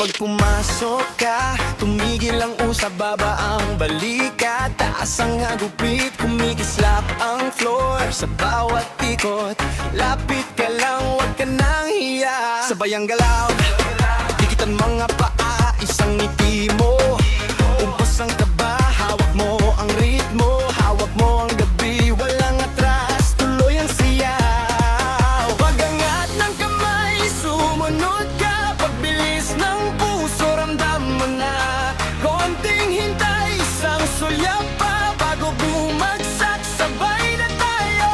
Pag pumasok ka, tumigil ang usap, baba ang balikat, taas ang agupit, kumikislap ang floor sa bawat ikot. Lapit ka lang, wag ka nang hiya, sabay ang galaw, dikitan mga paa, isang ngiti mo, umpos ang taba, hawak mo ang ritmo, hawak mo ang gabi, walang atras, tuloy ang siyaw. Pag-angat ng kamay, sumunod ka, pagbilis ng puso, ramdam mo na, konting hintay, isang sulyap pa, bago bumagsak, sabay na tayo.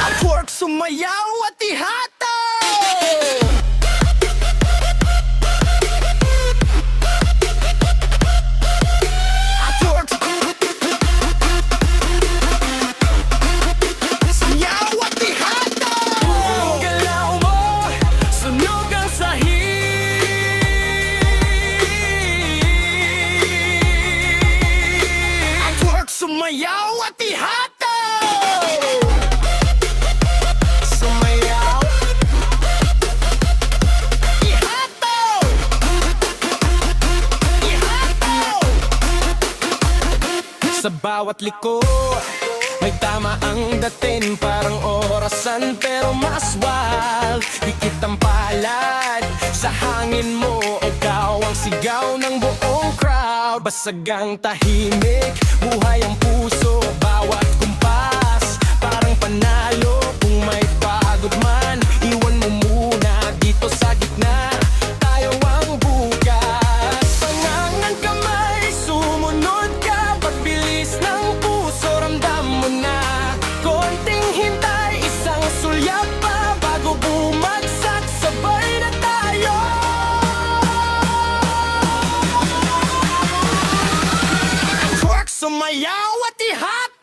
At work, sumayaw at ihataw. Sumayaw at ihataw! Sumayaw, ihataw! Ihataw! Sa bawat liko, may tama ang dating, parang orasan pero mas wild. Dikit ang palad sa hangin mo, ikaw ang sigaw ng buong crowd. Basag ang tahimik, buhay ang puso, bawat kumpas parang panalo. Kung may pagod man, iwan mo muna dito sa gitna, tayo ang bukas. Pangangan kamay, sumunod ka, pagbilis ng puso, ramdam mo na, konting hintay, isang sulyap pa, bago bumagsak, sabay na tayo. Twerk, sumayaw at ihataw!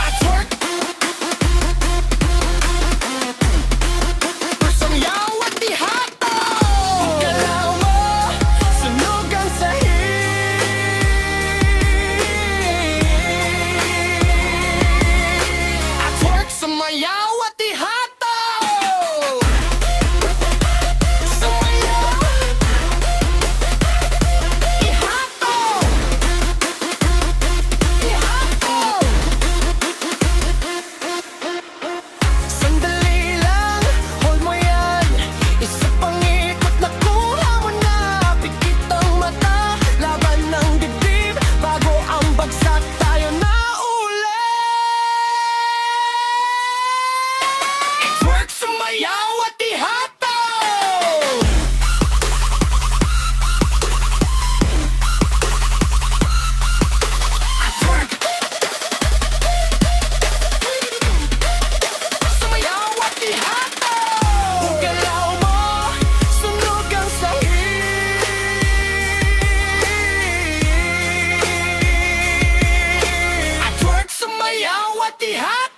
At twerk, sumayaw at ihataw! Galaw mo, sunog ang sahig. At twerk, sumayaw at ihataw! Sumayaw, ihataw! Ihataw! Sandali lang, hold mo yan, isa pang ikot, nakuha mo na. Pikit ang mata, laban ng dibdib, bago ang bagsak, tayo na ulit. Twerk, sumayaw at ihataw! At twerk, sumayaw at ihataw! Galaw mo, sunog ang sahig. At twerk, sumayaw at ihataw!